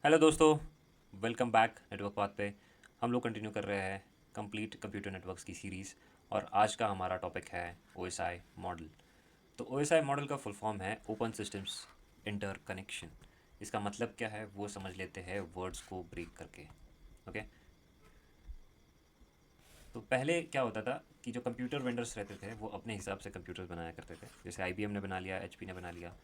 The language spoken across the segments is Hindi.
हेलो दोस्तों, वेलकम बैक नेटवर्क बात पे। हम लोग कंटिन्यू कर रहे हैं कंप्लीट कंप्यूटर नेटवर्क्स की सीरीज़। और आज का हमारा टॉपिक है ओएसआई मॉडल। तो ओएसआई मॉडल का फुल फॉर्म है ओपन सिस्टम्स इंटर कनेक्शन। इसका मतलब क्या है वो समझ लेते हैं वर्ड्स को ब्रेक करके। ओके। तो पहले क्या होता था कि जो कंप्यूटर वेंडर्स रहते थे वो अपने हिसाब से कंप्यूटर्स बनाया करते थे, जैसे आईबीएम ने बना लिया, एचपी ने बना लिया।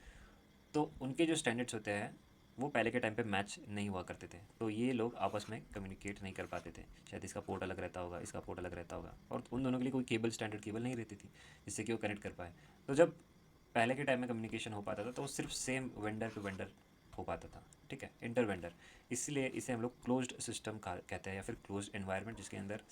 तो उनके जो स्टैंडर्ड्स होते हैं वो पहले के टाइम पे मैच नहीं हुआ करते थे, तो ये लोग आपस में कम्युनिकेट नहीं कर पाते थे। शायद इसका पोर्ट अलग रहता होगा, इसका पोर्ट अलग रहता होगा, और उन दोनों के लिए कोई केबल, स्टैंडर्ड केबल नहीं रहती थी जिससे कि वो कनेक्ट कर पाए। तो जब पहले के टाइम में कम्युनिकेशन हो पाता था तो वो सिर्फ सेम वेंडर टू वेंडर हो पाता था। ठीक है, इंटर वेंडर। इसलिए इसे हम लोग क्लोज्ड सिस्टम कहते हैं, या फिर क्लोज्ड एनवायरनमेंट जिसके अंदर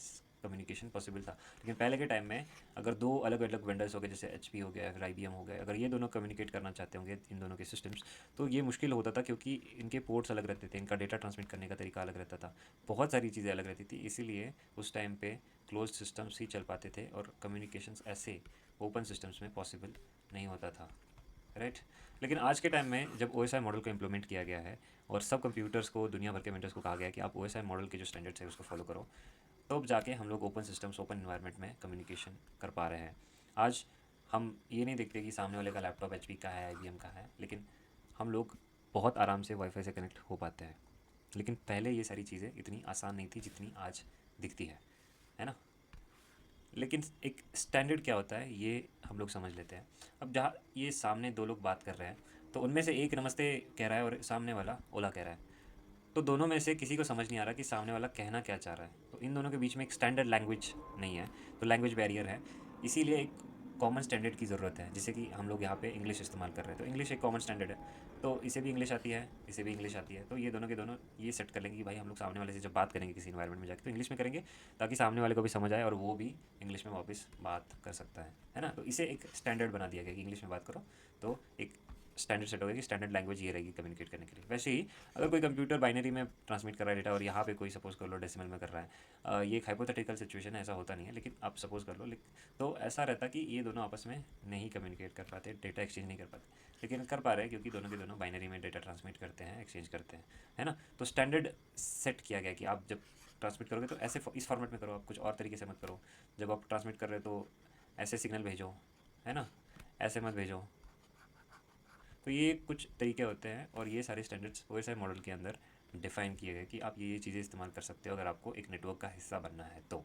कम्युनिकेशन पॉसिबल था। लेकिन पहले के टाइम में अगर दो अलग अलग वेंडर्स हो गए, जैसे एच हो गया, फिर आई हो गया, अगर ये दोनों कम्युनिकेट करना चाहते होंगे इन दोनों के सिस्टम्स, तो ये मुश्किल होता था, क्योंकि इनके पोर्ट्स अलग रहते थे, इनका डेटा ट्रांसमिट करने का तरीका अलग रहता था, बहुत सारी चीज़ें अलग रहती थी। इसीलिए उस टाइम पे क्लोज सिस्टम्स ही चल पाते थे और कम्युनिकेशंस ऐसे ओपन सिस्टम्स में पॉसिबल नहीं होता था। राइट। लेकिन आज के टाइम में जब ओ मॉडल को इम्प्लीमेंट किया गया है और सब कंप्यूटर्स को, दुनिया भर के वेंडर्स को कहा गया है कि आप ओ मॉडल के जो स्टैंडर्ड्स है उसको फॉलो करो, तब जाके हम लोग ओपन सिस्टम्स, ओपन इन्वायरमेंट में कम्युनिकेशन कर पा रहे हैं। आज हम ये नहीं देखते कि सामने वाले का लैपटॉप एच का है, आई का है, लेकिन हम लोग बहुत आराम से वाईफाई से कनेक्ट हो पाते हैं। लेकिन पहले ये सारी चीज़ें इतनी आसान नहीं थी जितनी आज दिखती है ना। लेकिन एक स्टैंडर्ड क्या होता है ये हम लोग समझ लेते हैं। अब जहाँ ये सामने दो लोग बात कर रहे हैं, तो उनमें से एक नमस्ते कह रहा है और सामने वाला ओला कह रहा है, तो दोनों में से किसी को समझ नहीं आ रहा कि सामने वाला कहना क्या चाह रहा है। तो इन दोनों के बीच में एक स्टैंडर्ड लैंग्वेज नहीं है, तो लैंग्वेज बैरियर है। इसीलिए एक कॉमन स्टैंडर्ड की ज़रूरत है। जैसे कि हम लोग यहाँ पे इंग्लिश इस्तेमाल कर रहे हैं, तो इंग्लिश एक कॉमन स्टैंडर्ड है। तो इसे भी इंग्लिश आती है, इसे भी इंग्लिश आती है, तो ये दोनों के दोनों ये सेट कर लेंगे कि भाई हम लोग सामने वाले से जब बात करेंगे किसी इन्वायरमेंट में जाके तो इंग्लिश में करेंगे, ताकि सामने वाले को भी समझ आए और वो भी इंग्लिश में वापस बात कर सकता है ना। तो इसे एक स्टैंडर्ड बना दिया गया कि इंग्लिश में बात करो, तो एक स्टैंडर्ड सेट हो गया कि स्टैंडर्ड लैंग्वेज ये रहेगी कम्युनिकेट करने के लिए। वैसे ही अगर कोई कंप्यूटर बाइनरी में ट्रांसमिट कर रहा है डेटा और यहाँ पे कोई सपोज कर लो डेसिमल में कर रहा है, ये एक हाइपोथेटिकल सिचुएशन है, ऐसा होता नहीं है, लेकिन आप सपोज कर लो। तो ऐसा रहता कि ये दोनों आपस में नहीं कम्युनिकेट कर पाते, डेटा एक्सचेंज नहीं कर पाते। लेकिन कर पा रहे हैं क्योंकि दोनों के दोनों बाइनरी में डेटा ट्रांसमिट करते हैं, एक्सचेंज करते हैं, है ना। तो स्टैंडर्ड सेट किया गया कि आप जब ट्रांसमिट करोगे तो ऐसे इस फॉर्मेट में करो, आप कुछ और तरीके से मत करो। जब आप ट्रांसमिट कर रहे हो तो ऐसे सिग्नल भेजो, है ना, ऐसे मत भेजो। तो ये कुछ तरीके होते हैं और ये सारे स्टैंडर्ड्स ओएसआई मॉडल के अंदर डिफाइन किए गए कि आप ये चीज़ें इस्तेमाल कर सकते हो अगर आपको एक नेटवर्क का हिस्सा बनना है तो।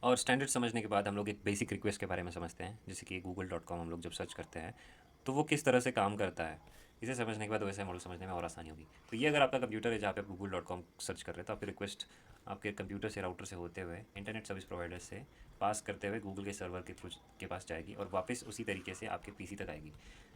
और स्टैंडर्ड समझने के बाद हम लोग एक बेसिक रिक्वेस्ट के बारे में समझते हैं, जैसे कि google.com हम लोग जब सर्च करते हैं तो वो किस तरह से काम करता है। इसे समझने के बाद वैसे मॉडल समझने में और आसानी होगी। तो ये अगर आपका कंप्यूटर है जहाँ पे आप google.com सर्च कर रहे हैं, तो आपकी रिक्वेस्ट आपके कंप्यूटर से, राउटर से होते हुए, इंटरनेट सर्विस प्रोवाइडर से पास करते हुए गूगल के सर्वर के थ्रू के पास जाएगी और वापस उसी तरीके से आपके पीसी तक आएगी।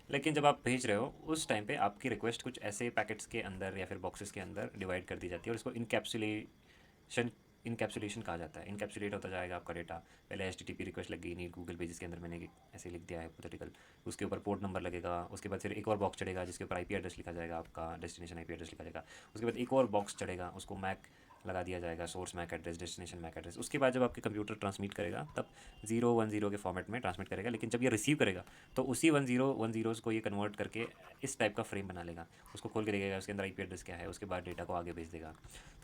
लेकिन जब आप भेज रहे हो उस टाइम पे आपकी रिक्वेस्ट कुछ ऐसे पैकेट्स के अंदर या फिर बॉक्सेस के अंदर डिवाइड कर दी जाती है और इसको इनकैप्सुलेशन इनकैप्सुलेशन कहा जाता है। इनकैप्सुलेट होता जाएगा आपका डेटा। पहले एच रिक्वेस्ट लग गई नीट गूगल पेजेस के अंदर, मैंने ऐसे लिख दिया है हाइपोथेटिकल। उसके ऊपर पोर्ट नंबर लगेगा, उसके बाद फिर एक और बॉक्स चढ़ेगा जिसके ऊपर आईपी एड्रेस लिखा जाएगा, आपका डेस्टिनेशन आईपी एड्रेस लिखा जाएगा। उसके बाद एक और बॉक्स चढ़ेगा, उसको मैक लगा दिया जाएगा, source MAC address, destination MAC address. उसके बाद जब आपके कंप्यूटर ट्रांसमिट करेगा तब 0 1 0 के फॉर्मेट में ट्रांसमिट करेगा। लेकिन जब ये रिसीव करेगा तो उसी 1 0 1 0 को ये कन्वर्ट करके इस टाइप का फ्रेम बना लेगा, उसको खोल के देखेगा उसके अंदर आईपी एड्रेस क्या है, उसके बाद डेटा को आगे भेज देगा।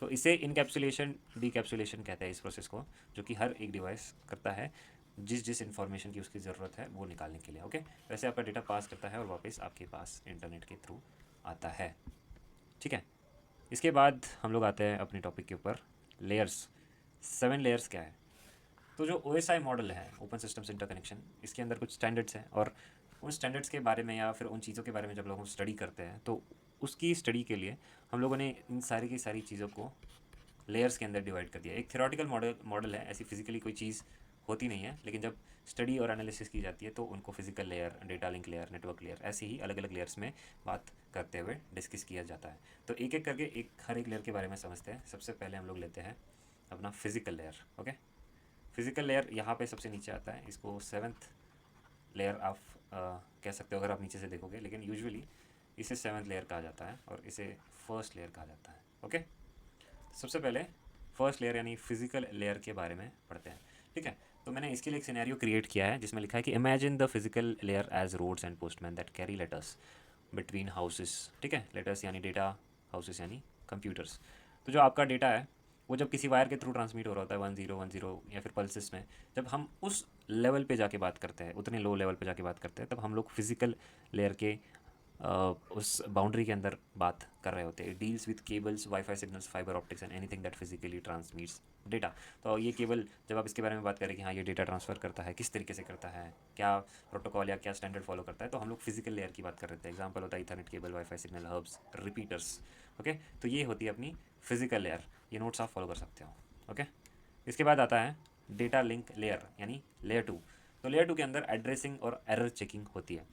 तो इसे इनकैप्सुलेशन डीकैप्सुलेशन कहते हैं इस प्रोसेस को, जो कि हर एक डिवाइस करता है जिस जिस इन्फॉर्मेशन की उसकी ज़रूरत है वो निकालने के लिए। ओके। वैसे आपका डेटा पास करता है और वापस आपके पास इंटरनेट के थ्रू आता है। ठीक है। इसके बाद हम लोग आते हैं अपने टॉपिक के ऊपर, लेयर्स। 7 लेयर्स क्या है? तो जो ओ मॉडल है, ओपन सिस्टम्स इंटरकनेक्शन, इसके अंदर कुछ स्टैंडर्ड्स हैं और उन स्टैंडर्ड्स के बारे में या फिर उन चीज़ों के बारे में जब लोग स्टडी करते हैं तो उसकी स्टडी के लिए हम लोगों ने इन सारी की सारी चीज़ों को लेयर्स के अंदर डिवाइड कर दिया। एक थ्योरेटिकल मॉडल है, ऐसी फिजिकली कोई चीज़ होती नहीं है, लेकिन जब स्टडी और एनालिसिस की जाती है तो उनको physical layer, data link layer, network layer, ऐसे ही अलग अलग लेयर्स में बात करते हुए डिस्कस किया जाता है। तो एक एक करके हर एक लेयर के बारे में समझते हैं। सबसे पहले हम लोग लेते हैं अपना physical layer. Okay. Physical layer यहाँ पे सबसे नीचे आता है, इसको सेवन्थ लेयर आप कह सकते हो अगर आप नीचे से देखोगे, लेकिन यूजुअली इसे सेवन्थ लेयर कहा जाता है और इसे फर्स्ट लेयर कहा जाता है। ओके। सबसे पहले फर्स्ट लेयर यानी फिजिकल लेयर के बारे में पढ़ते हैं। ठीक है। तो मैंने इसके लिए एक सिनेरियो क्रिएट किया है जिसमें लिखा है कि imagine the physical layer as roads and postman that carry letters. Between houses, ठीक है। लेटर्स यानी डेटा, हाउसेस यानी कंप्यूटर्स। तो जो आपका डेटा है वो जब किसी वायर के थ्रू ट्रांसमिट हो रहा होता है 1010 या फिर पल्सेस में, जब हम उस लेवल पे जाके बात करते हैं, उतने लो लेवल पे जाके बात करते हैं, तब हम लोग फिजिकल लेयर के उस बाउंड्री के अंदर बात कर रहे होते हैं। Deals with cables, wifi signals, fibre optics and anything that physically transmits data. तो ये केबल, जब आप इसके बारे में बात करें कि हाँ ये डेटा ट्रांसफ़र करता है, किस तरीके से करता है, क्या प्रोटोकॉल या क्या स्टैंडर्ड फॉलो करता है, तो हम लोग फिजिकल लेयर की बात कर रहे थे। एग्जांपल होता है Ethernet cable, WiFi signal, hubs, repeaters. Okay, तो ये होती है अपनी फिजिकल लेयर। ये नोट्स आप फॉलो कर सकते हो। ओके, इसके बाद आता है डेटा लिंक लेयर यानी लेयर 2। तो लेयर 2 के अंदर एड्रेसिंग और एरर चेकिंग होती है।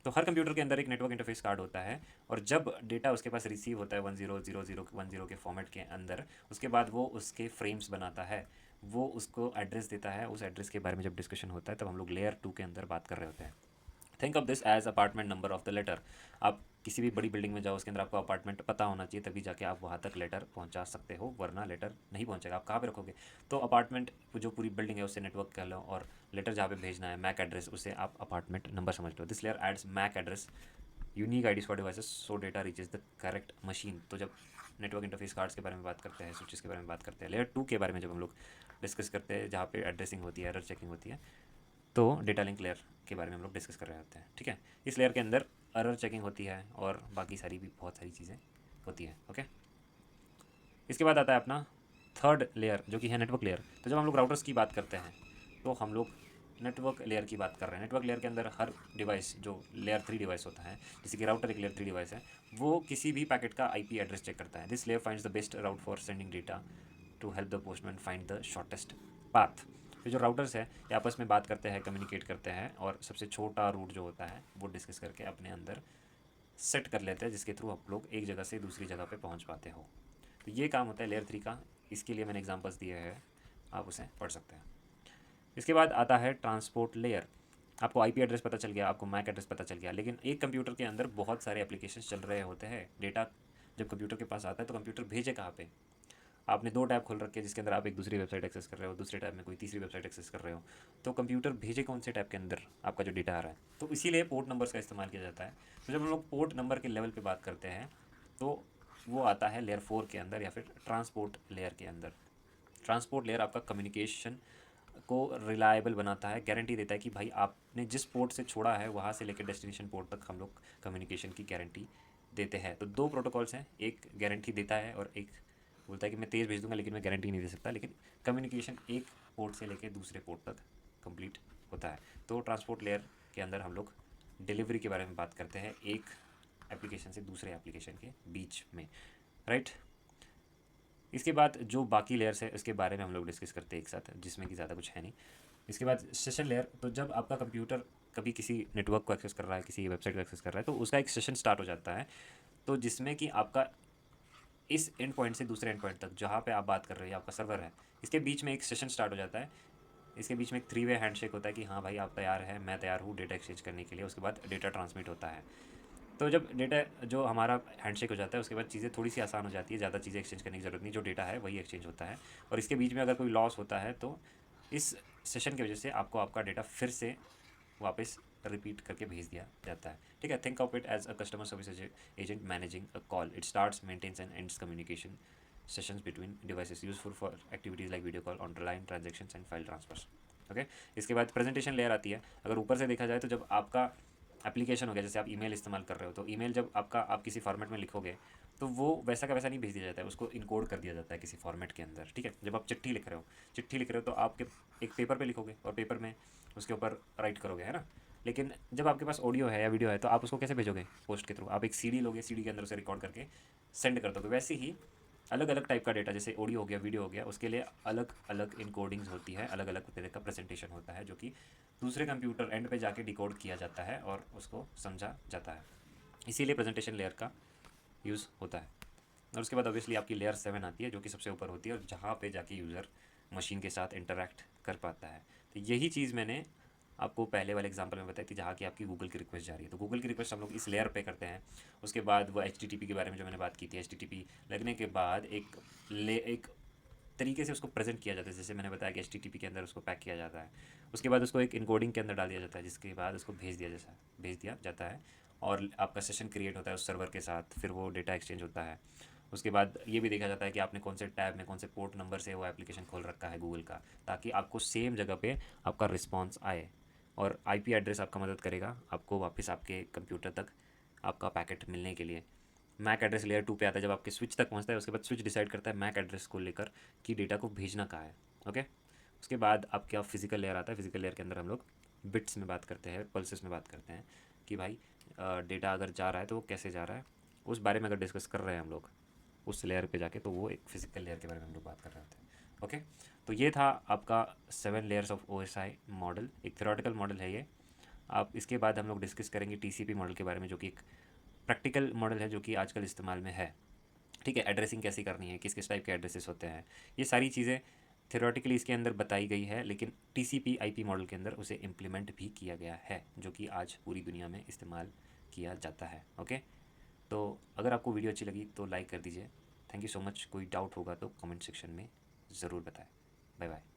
तो हर कंप्यूटर के अंदर एक नेटवर्क इंटरफेस कार्ड होता है, और जब डेटा उसके पास रिसीव होता है 100010 के फॉर्मेट के अंदर, उसके बाद वो उसके फ्रेम्स बनाता है, वो उसको एड्रेस देता है। उस एड्रेस के बारे में जब डिस्कशन होता है तब हम लोग लेयर 2 के अंदर बात कर रहे होते हैं। Think of this as apartment number of the letter. आप किसी भी बड़ी बिल्डिंग में जाओ, उसके अंदर आपको अपार्टमेंट पता होना चाहिए, तभी जाके आप वहाँ तक लेटर पहुँचा सकते हो, वरना लेटर नहीं पहुँचेगा। आप कहाँ पे रखोगे? तो अपार्टमेंट जो पूरी बिल्डिंग है उससे नेटवर्क कह लो, और लेटर जहाँ पे भेजना है, मैक एड्रेस, उसे आप अपार्टमेंट नंबर समझ लो। This layer adds MAC address, unique IDs for devices, so data reaches the correct machine. तो जब नेटवर्क इंटरफेस कार्ड्स के बारे में बात करते हैं, स्विचेस के बारे में बात करते हैं, लेयर 2 के बारे में जब हम लोग डिस्कस करते हैं, जहाँ पे एड्रेसिंग होती है, एरर चेकिंग होती है, तो डेटा लिंक लेयर के बारे में हम लोग डिस्कस कर रहे होते हैं। ठीक है, इस लेयर के अंदर एरर चेकिंग होती है और बाकी सारी भी बहुत सारी चीज़ें होती है। ओके, इसके बाद आता है अपना थर्ड लेयर जो कि है नेटवर्क लेयर। तो जब हम लोग राउटर्स की बात करते हैं तो हम लोग नेटवर्क लेयर की बात कर रहे हैं। नेटवर्क लेयर के अंदर हर डिवाइस जो लेयर 3 डिवाइस होता है, जैसे कि राउटर एक लेयर 3 डिवाइस है, वो किसी भी पैकेट का आईपी एड्रेस चेक करता है। This layer finds the best route for sending data to help the postman find the shortest path. तो जो राउटर्स है ये आपस में बात करते हैं, कम्युनिकेट करते हैं, और सबसे छोटा रूट जो होता है वो डिस्कस करके अपने अंदर सेट कर लेते हैं, जिसके थ्रू आप लोग एक जगह से दूसरी जगह पे पहुंच पाते हो। तो ये काम होता है लेयर 3 का। इसके लिए मैंने एग्जांपल्स दिए हैं, आप उसे पढ़ सकते हैं। इसके बाद आता है ट्रांसपोर्ट लेयर। आपको आईपी एड्रेस पता चल गया, आपको मैक एड्रेस पता चल गया, लेकिन एक कंप्यूटर के अंदर बहुत सारे एप्लीकेशंस चल रहे होते हैं। डेटा जब कंप्यूटर के पास आता है तो कंप्यूटर भेजे कहाँ पे? आपने 2 टैब खोल रखे हैं जिसके अंदर आप एक दूसरी वेबसाइट एक्सेस कर रहे हो, दूसरे टैब में कोई तीसरी वेबसाइट एक्सेस कर रहे हो, तो कंप्यूटर भेजे कौन से टैब के अंदर आपका जो डेटा आ रहा है? तो इसीलिए पोर्ट नंबर्स का इस्तेमाल किया जाता है। तो जब हम लोग पोर्ट नंबर के लेवल पे बात करते हैं तो वो आता है लेयर 4 के अंदर, या फिर ट्रांसपोर्ट लेयर के अंदर। ट्रांसपोर्ट लेयर आपका कम्युनिकेशन को रिलायबल बनाता है, गारंटी देता है कि भाई आपने जिस पोर्ट से छोड़ा है वहाँ से लेकर डेस्टिनेशन पोर्ट तक हम लोग कम्युनिकेशन की गारंटी देते हैं। तो 2 प्रोटोकॉल्स हैं, एक गारंटी देता है और एक बोलता है कि मैं तेज़ भेज दूंगा लेकिन मैं गारंटी नहीं दे सकता। लेकिन कम्युनिकेशन एक पोर्ट से लेकर दूसरे पोर्ट तक कंप्लीट होता है। तो ट्रांसपोर्ट लेयर के अंदर हम लोग डिलीवरी के बारे में बात करते हैं, एक एप्लीकेशन से दूसरे एप्लीकेशन के बीच में, राइट। इसके बाद जो बाकी लेयर्स है उसके बारे में हम लोग डिस्कस करते हैं एक साथ, जिसमें कि ज़्यादा कुछ है नहीं। इसके बाद सेशन लेयर। तो जब आपका कंप्यूटर कभी किसी नेटवर्क को एक्सेस कर रहा है, किसी वेबसाइट को एक्सेस कर रहा है, तो उसका एक सेशन स्टार्ट हो जाता है, तो जिसमें कि आपका इस एंड पॉइंट से दूसरे एंड पॉइंट तक जहाँ पे आप बात कर रहे हैं, आपका सर्वर है, इसके बीच में एक सेशन स्टार्ट हो जाता है। इसके बीच में एक 3 वे हैंडशेक होता है कि हाँ भाई आप तैयार हैं, मैं तैयार हूँ डेटा एक्सचेंज करने के लिए। उसके बाद डेटा ट्रांसमिट होता है। तो जब डेटा जो हमारा हैंडशेक हो जाता है उसके बाद चीज़ें थोड़ी सी आसान हो जाती है, ज़्यादा चीज़ें एक्सचेंज करने की ज़रूरत नहीं, जो डेटा है वही एक्सचेंज होता है। और इसके बीच में अगर कोई लॉस होता है तो इस सेशन की वजह से आपको आपका डेटा फिर से वापस रिपीट करके भेज दिया जाता है। ठीक है, think of it as a customer service agent managing a call. It starts, maintains and ends communication sessions between devices, useful for activities like video call, online transactions and file transfers. Okay, इसके बाद प्रेजेंटेशन लेयर आती है। अगर ऊपर से देखा जाए तो जब आपका एप्लीकेशन हो गया, जैसे आप ईमेल इस्तेमाल कर रहे हो, तो ईमेल जब आपका आप किसी फॉर्मेट में लिखोगे तो वो वैसा का वैसा नहीं भेज दिया जाता है, उसको इनकोड कर दिया जाता है किसी फॉर्मेट के अंदर। ठीक है, जब आप चिट्ठी लिख रहे हो तो आपके एक पेपर पे लिखोगे और पेपर में उसके ऊपर राइट करोगे, है ना। लेकिन जब आपके पास ऑडियो है या वीडियो है तो आप उसको कैसे भेजोगे? पोस्ट के थ्रू। आप एक सीडी लोगे, सीडी के अंदर उसे रिकॉर्ड करके सेंड कर दोगे। वैसे ही अलग अलग टाइप का डेटा, जैसे ऑडियो हो गया, वीडियो हो गया, उसके लिए अलग अलग इनकोडिंग्स होती है, अलग अलग तरह का प्रेजेंटेशन होता है, जो कि दूसरे कंप्यूटर एंड पे जाके डिकोड किया जाता है और उसको समझा जाता है। इसीलिए प्रेजेंटेशन लेयर का यूज़ होता है। और उसके बाद ऑब्वियसली आपकी लेयर 7 आती है, जो कि सबसे ऊपर होती है और जहाँ पे जाके यूज़र मशीन के साथ इंटरेक्ट कर पाता है। तो यही चीज़ मैंने आपको पहले वाले एग्जांपल में बताई थी, जहाँ की आपकी गूगल की रिक्वेस्ट जा रही है। तो गूगल की रिक्वेस्ट हम लोग इस लेयर पे करते हैं। उसके बाद वो HTTP के बारे में जो मैंने बात की थी, HTTP लगने के बाद एक तरीके से उसको प्रेजेंट किया जाता है, जैसे मैंने बताया कि HTTP के अंदर उसको पैक किया जाता है। उसके बाद उसको एक इनकोडिंग के अंदर डाल दिया जाता है, जिसके बाद उसको भेज दिया जाता है। और आपका सेशन क्रिएट होता है उस सर्वर के साथ, फिर वो डेटा एक्सचेंज होता है। उसके बाद ये भी देखा जाता है कि आपने कौन से टैब में कौन से पोर्ट नंबर से वो एप्लीकेशन खोल रखा है गूगल का, ताकि आपको सेम जगह पे आपका रिस्पॉन्स आए। और आईपी एड्रेस आपका मदद करेगा आपको वापस आपके कंप्यूटर तक आपका पैकेट मिलने के लिए। मैक एड्रेस लेयर 2 पे आता है, जब आपके स्विच तक पहुंचता है उसके बाद स्विच डिसाइड करता है मैक एड्रेस को लेकर कि डेटा को भेजना कहाँ है। ओके, उसके बाद आपका फिजिकल लेयर आता है। फिजिकल लेयर के अंदर हम लोग बिट्स में बात करते हैं, पल्सेस में बात करते हैं कि भाई डेटा अगर जा रहा है तो वो कैसे जा रहा है, उस बारे में अगर डिस्कस कर रहे हैं हम लोग उस लेयर पे जाके, तो वो एक फिजिकल लेयर के बारे में हम लोग बात कर रहे होते हैं। ओके, तो ये था आपका 7 लेयर्स ऑफ OSI मॉडल। एक थ्योरेटिकल मॉडल है ये। आप इसके बाद हम लोग डिस्कस करेंगे TCP मॉडल के बारे में, जो कि एक प्रैक्टिकल मॉडल है जो कि आजकल इस्तेमाल में है। ठीक है, एड्रेसिंग कैसी करनी है, किस किस टाइप के एड्रेसेस होते हैं, ये सारी चीज़ें थ्योरेटिकली इसके अंदर बताई गई है, लेकिन TCP IP मॉडल के अंदर उसे इम्प्लीमेंट भी किया गया है, जो कि आज पूरी दुनिया में इस्तेमाल किया जाता है। ओके, तो अगर आपको वीडियो अच्छी लगी तो लाइक कर दीजिए। Thank you so much. कोई डाउट होगा तो कमेंट सेक्शन में ज़रूर बताएं। Bye bye.